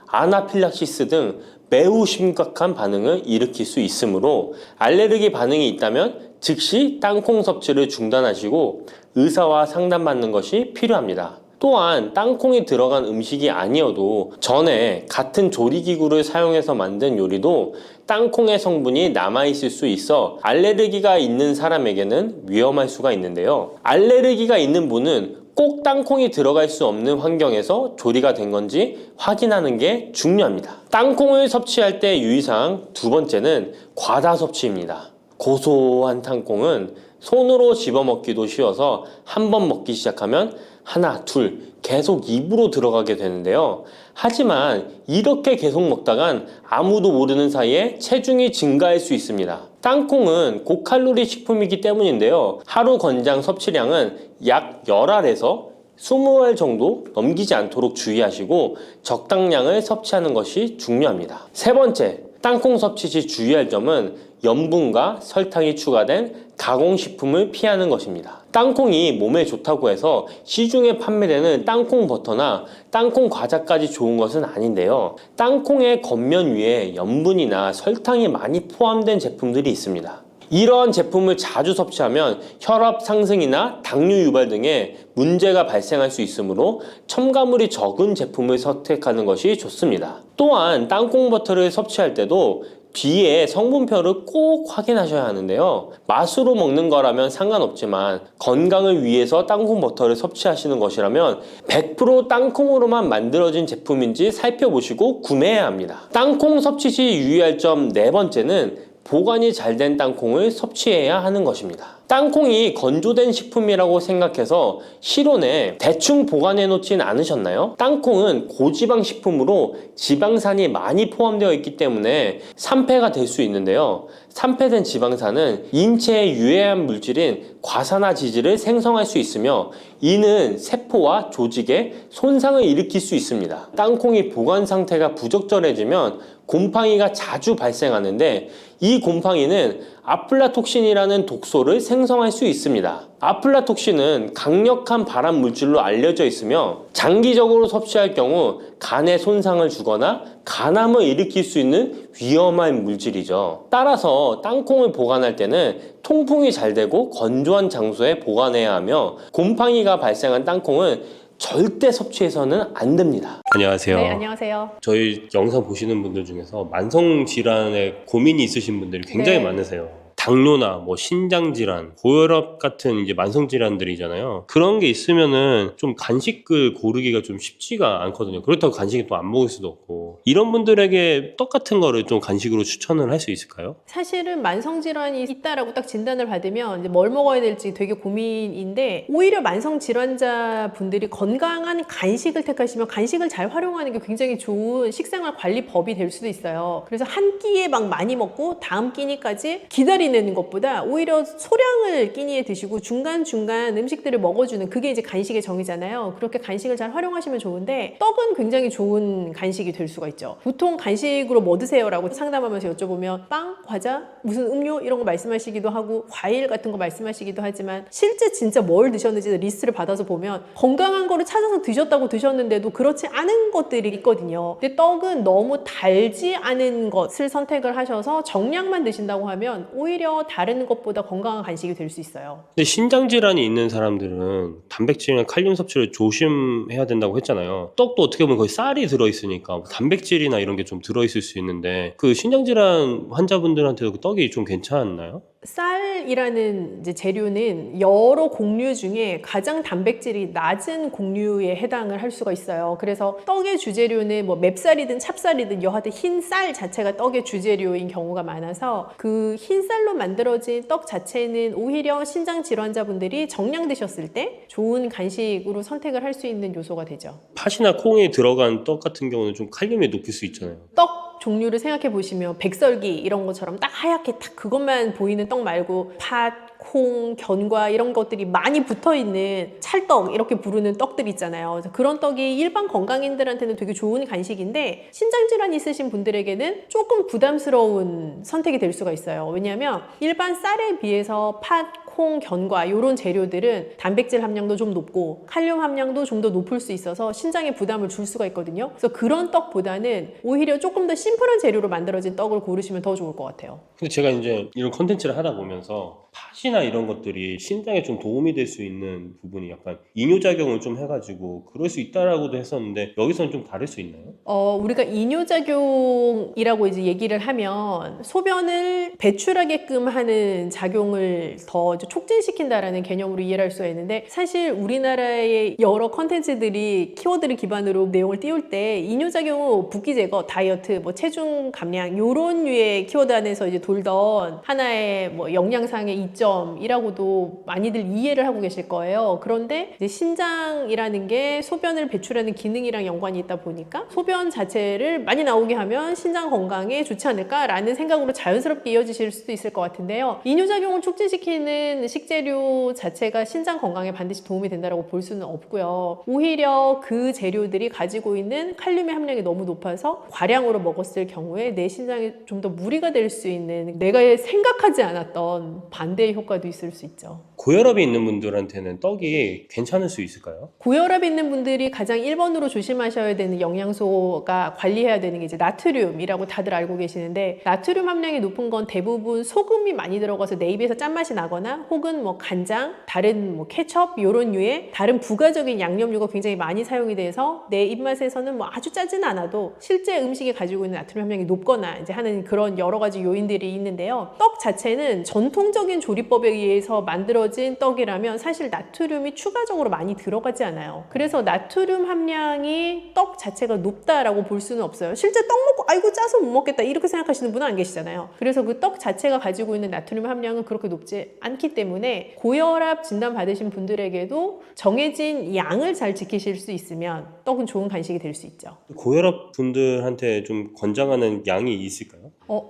아나필락시스 등 매우 심각한 반응을 일으킬 수 있으므로 알레르기 반응이 있다면 즉시 땅콩 섭취를 중단하시고 의사와 상담받는 것이 필요합니다. 또한 땅콩이 들어간 음식이 아니어도 전에 같은 조리기구를 사용해서 만든 요리도 땅콩의 성분이 남아있을 수 있어 알레르기가 있는 사람에게는 위험할 수가 있는데요. 알레르기가 있는 분은 꼭 땅콩이 들어갈 수 없는 환경에서 조리가 된 건지 확인하는 게 중요합니다. 땅콩을 섭취할 때 유의사항 두 번째는 과다 섭취입니다. 고소한 땅콩은 손으로 집어먹기도 쉬워서 한 번 먹기 시작하면 하나, 둘 계속 입으로 들어가게 되는데요. 하지만 이렇게 계속 먹다간 아무도 모르는 사이에 체중이 증가할 수 있습니다. 땅콩은 고칼로리 식품이기 때문인데요. 하루 권장 섭취량은 약 10알에서 20알 정도 넘기지 않도록 주의하시고 적당량을 섭취하는 것이 중요합니다. 세 번째, 땅콩 섭취 시 주의할 점은 염분과 설탕이 추가된 가공식품을 피하는 것입니다. 땅콩이 몸에 좋다고 해서 시중에 판매되는 땅콩 버터나 땅콩 과자까지 좋은 것은 아닌데요. 땅콩의 겉면 위에 염분이나 설탕이 많이 포함된 제품들이 있습니다. 이러한 제품을 자주 섭취하면 혈압 상승이나 당뇨 유발 등의 문제가 발생할 수 있으므로 첨가물이 적은 제품을 선택하는 것이 좋습니다. 또한 땅콩 버터를 섭취할 때도 뒤에 성분표를 꼭 확인하셔야 하는데요. 맛으로 먹는 거라면 상관없지만 건강을 위해서 땅콩 버터를 섭취하시는 것이라면 100% 땅콩으로만 만들어진 제품인지 살펴보시고 구매해야 합니다. 땅콩 섭취 시 유의할 점 네 번째는 보관이 잘 된 땅콩을 섭취해야 하는 것입니다. 땅콩이 건조된 식품이라고 생각해서 실온에 대충 보관해 놓진 않으셨나요? 땅콩은 고지방 식품으로 지방산이 많이 포함되어 있기 때문에 산패가 될 수 있는데요. 산패된 지방산은 인체에 유해한 물질인 과산화지질을 생성할 수 있으며 이는 세포와 조직에 손상을 일으킬 수 있습니다. 땅콩이 보관 상태가 부적절해지면 곰팡이가 자주 발생하는데 이 곰팡이는 아플라톡신이라는 독소를 생성할 수 있습니다. 아플라톡신은 강력한 발암 물질로 알려져 있으며 장기적으로 섭취할 경우 간에 손상을 주거나 간암을 일으킬 수 있는 위험한 물질이죠. 따라서 땅콩을 보관할 때는 통풍이 잘 되고 건조한 장소에 보관해야 하며 곰팡이가 발생한 땅콩은 절대 섭취해서는 안 됩니다. 안녕하세요. 네, 안녕하세요. 저희 영상 보시는 분들 중에서 만성 질환에 고민이 있으신 분들이 굉장히 네. 많으세요. 당뇨나 뭐 신장 질환, 고혈압 같은 이제 만성 질환들이잖아요. 그런 게 있으면은 좀 간식을 고르기가 좀 쉽지가 않거든요. 그렇다고 간식을 또 안 먹을 수도 없고. 이런 분들에게 떡 같은 거를 좀 간식으로 추천을 할 수 있을까요? 사실은 만성 질환이 있다라고 딱 진단을 받으면 이제 뭘 먹어야 될지 되게 고민인데 오히려 만성 질환자 분들이 건강한 간식을 택하시면 간식을 잘 활용하는 게 굉장히 좋은 식생활 관리법이 될 수도 있어요. 그래서 한 끼에 막 많이 먹고 다음 끼니까지 기다리는 것보다 오히려 소량을 끼니에 드시고 중간중간 음식들을 먹어주는 그게 이제 간식의 정의잖아요. 그렇게 간식을 잘 활용하시면 좋은데 떡은 굉장히 좋은 간식이 될 수가 있죠. 보통 간식으로 뭐 드세요? 라고 상담하면서 여쭤보면 빵, 과자, 무슨 음료 이런 거 말씀하시기도 하고 과일 같은 거 말씀하시기도 하지만 실제 진짜 뭘 드셨는지 리스트를 받아서 보면 건강한 거를 찾아서 드셨다고 드셨는데도 그렇지 않은 것들이 있거든요. 근데 떡은 너무 달지 않은 것을 선택을 하셔서 정량만 드신다고 하면 오히려 다른 것보다 건강한 간식이 될 수 있어요. 근데 신장 질환이 있는 사람들은 단백질이나 칼륨 섭취를 조심해야 된다고 했잖아요. 떡도 어떻게 보면 거의 쌀이 들어있으니까 단백질이나 이런 게 좀 들어있을 수 있는데 그 신장 질환 환자분들한테도 그 떡이 좀 괜찮나요? 쌀이라는 이제 재료는 여러 곡류 중에 가장 단백질이 낮은 곡류에 해당을 할 수가 있어요. 그래서 떡의 주재료는 뭐 맵쌀이든 찹쌀이든 여하튼 흰 쌀 자체가 떡의 주재료인 경우가 많아서 그 흰쌀로 만들어진 떡 자체는 오히려 신장 질환자분들이 정량 드셨을 때 좋은 간식으로 선택을 할 수 있는 요소가 되죠. 팥이나 콩이 들어간 떡 같은 경우는 좀 칼륨이 높을 수 있잖아요. 떡 떡 종류를 생각해 보시면 백설기 이런 것처럼 딱 하얗게 딱 그것만 보이는 떡 말고 팥, 콩, 견과 이런 것들이 많이 붙어있는 찰떡 이렇게 부르는 떡들 있잖아요. 그래서 그런 떡이 일반 건강인들한테는 되게 좋은 간식인데 신장질환 있으신 분들에게는 조금 부담스러운 선택이 될 수가 있어요. 왜냐하면 일반 쌀에 비해서 팥, 콩, 견과 이런 재료들은 단백질 함량도 좀 높고 칼륨 함량도 좀 더 높을 수 있어서 신장에 부담을 줄 수가 있거든요. 그래서 그런 떡보다는 오히려 조금 더 심플한 재료로 만들어진 떡을 고르시면 더 좋을 것 같아요. 근데 제가 이제 이런 컨텐츠를 하다 보면서 팥이나 이런 것들이 신장에 좀 도움이 될 수 있는 부분이 약간 이뇨작용을 좀 해가지고 그럴 수 있다라고도 했었는데 여기서는 좀 다를 수 있나요? 우리가 이뇨작용이라고 이제 얘기를 하면 소변을 배출하게끔 하는 작용을 더 촉진시킨다라는 개념으로 이해를 할 수가 있는데 사실 우리나라의 여러 컨텐츠들이 키워드를 기반으로 내용을 띄울 때 이뇨작용은 붓기 제거, 다이어트, 뭐 체중 감량 이런 류의 키워드 안에서 이제 돌던 하나의 뭐 영양상의 이점이라고도 많이들 이해를 하고 계실 거예요. 그런데 이제 신장이라는 게 소변을 배출하는 기능이랑 연관이 있다 보니까 소변 자체를 많이 나오게 하면 신장 건강에 좋지 않을까라는 생각으로 자연스럽게 이어지실 수도 있을 것 같은데요. 이뇨작용을 촉진시키는 식재료 자체가 신장 건강에 반드시 도움이 된다고 볼 수는 없고요. 오히려 그 재료들이 가지고 있는 칼륨의 함량이 너무 높아서 과량으로 먹었을 경우에 내 신장에 좀 더 무리가 될 수 있는 내가 생각하지 않았던 반대의 효과도 있을 수 있죠. 고혈압이 있는 분들한테는 떡이 괜찮을 수 있을까요? 고혈압 있는 분들이 가장 1번으로 조심하셔야 되는 영양소가 관리해야 되는 게 이제 나트륨이라고 다들 알고 계시는데 나트륨 함량이 높은 건 대부분 소금이 많이 들어가서 내 입에서 짠맛이 나거나 혹은 뭐 간장, 다른 뭐 케첩 이런 류의 다른 부가적인 양념류가 굉장히 많이 사용이 돼서 내 입맛에서는 뭐 아주 짜진 않아도 실제 음식이 가지고 있는 나트륨 함량이 높거나 이제 하는 그런 여러 가지 요인들이 있는데요. 떡 자체는 전통적인 조리법에 의해서 만들어진 떡이라면 사실 나트륨이 추가적으로 많이 들어가지 않아요. 그래서 나트륨 함량이 떡 자체가 높다라고 볼 수는 없어요. 실제 떡 먹고 아이고 짜서 못 먹겠다 이렇게 생각하시는 분은 안 계시잖아요. 그래서 그 떡 자체가 가지고 있는 나트륨 함량은 그렇게 높지 않기 때문에 고혈압 진단 받으신 분들에게도 정해진 양을 잘 지키실 수 있으면 떡은 좋은 간식이 될 수 있죠. 고혈압 분들한테 좀 권장하는 양이 있을까요?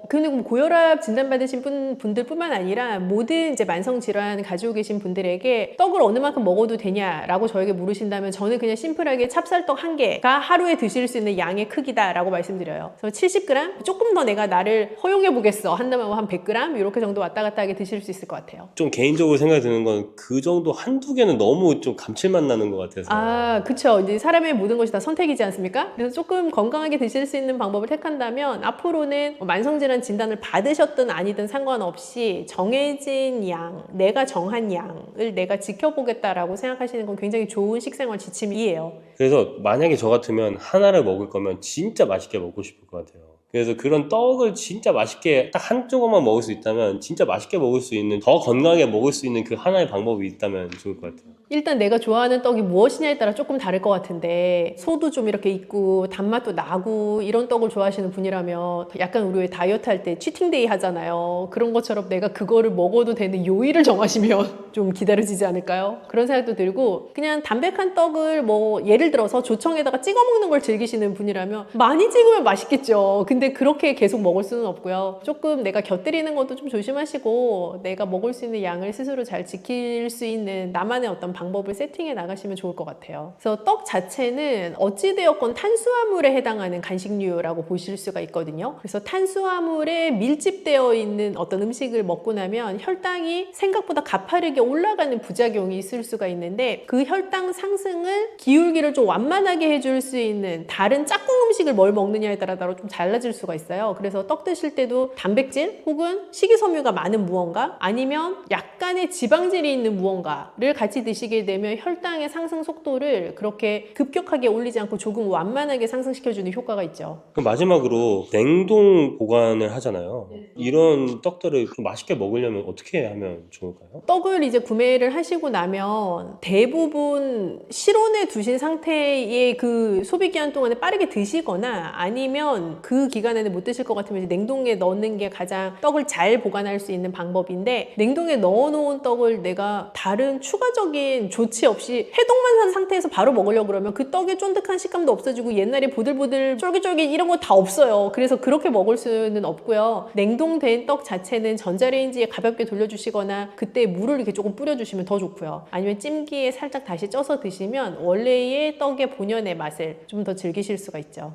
근데 고혈압 진단받으신 분들뿐만 아니라 모든 이제 만성질환 가지고 계신 분들에게 떡을 어느 만큼 먹어도 되냐라고 저에게 물으신다면 저는 그냥 심플하게 찹쌀떡 한 개가 하루에 드실 수 있는 양의 크기다라고 말씀드려요. 그래서 70g? 조금 더 내가 나를 허용해 보겠어 한다면 한 100g? 이렇게 정도 왔다 갔다 하게 드실 수 있을 것 같아요. 좀 개인적으로 생각이 드는 건 그 정도 한두 개는 너무 좀 감칠맛 나는 것 같아서. 그쵸. 이제 사람의 모든 것이 다 선택이지 않습니까? 그래서 조금 건강하게 드실 수 있는 방법을 택한다면 앞으로는 만성질환 진단을 받으셨든 아니든 상관없이 정해진 양, 내가 정한 양을 내가 지켜보겠다라고 생각하시는 건 굉장히 좋은 식생활 지침이에요. 그래서 만약에 저 같으면 하나를 먹을 거면 진짜 맛있게 먹고 싶을 것 같아요. 그래서 그런 떡을 진짜 맛있게 딱 한 조각만 먹을 수 있다면 진짜 맛있게 먹을 수 있는 더 건강하게 먹을 수 있는 그 하나의 방법이 있다면 좋을 것 같아요. 일단 내가 좋아하는 떡이 무엇이냐에 따라 조금 다를 것 같은데 소도 좀 이렇게 있고 단맛도 나고 이런 떡을 좋아하시는 분이라면 약간 우리 왜 다이어트 할 때 치팅데이 하잖아요. 그런 것처럼 내가 그거를 먹어도 되는 요일을 정하시면 좀 기다려지지 않을까요? 그런 생각도 들고 그냥 담백한 떡을 뭐 예를 들어서 조청에다가 찍어 먹는 걸 즐기시는 분이라면 많이 찍으면 맛있겠죠. 근데 그렇게 계속 먹을 수는 없고요. 조금 내가 곁들이는 것도 좀 조심하시고 내가 먹을 수 있는 양을 스스로 잘 지킬 수 있는 나만의 어떤 방법을 세팅해 나가시면 좋을 것 같아요. 그래서 떡 자체는 어찌되었건 탄수화물에 해당하는 간식류라고 보실 수가 있거든요. 그래서 탄수화물에 밀집되어 있는 어떤 음식을 먹고 나면 혈당이 생각보다 가파르게 올라가는 부작용이 있을 수가 있는데 그 혈당 상승을 기울기를 좀 완만하게 해줄 수 있는 다른 짝꿍 음식을 뭘 먹느냐에 따라 좀 달라질 수가 있어요. 그래서 떡 드실 때도 단백질 혹은 식이섬유가 많은 무언가 아니면 약간의 지방질이 있는 무언가를 같이 드시게 되면 혈당의 상승 속도를 그렇게 급격하게 올리지 않고 조금 완만하게 상승시켜주는 효과가 있죠. 그럼 마지막으로 냉동 보관을 하잖아요. 이런 떡들을 좀 맛있게 먹으려면 어떻게 하면 좋을까요? 떡을 이제 구매를 하시고 나면 대부분 실온에 두신 상태의 그 소비 기한 동안에 빠르게 드시거나 아니면 그 기간 안에 못 드실 것 같으면 이제 냉동에 넣는 게 가장 떡을 잘 보관할 수 있는 방법인데, 냉동에 넣어놓은 떡을 내가 다른 추가적인 조치 없이 해동만 한 상태에서 바로 먹으려고 그러면 그 떡의 쫀득한 식감도 없어지고 옛날에 보들보들 쫄깃쫄깃 이런 거 다 없어요. 그래서 그렇게 먹을 수는 없고요. 냉동된 떡 자체는 전자레인지에 가볍게 돌려주시거나 그때 물을 이렇게 조금 뿌려주시면 더 좋고요. 아니면 찜기에 살짝 다시 쪄서 드시면 원래의 떡의 본연의 맛을 좀 더 즐기실 수가 있죠.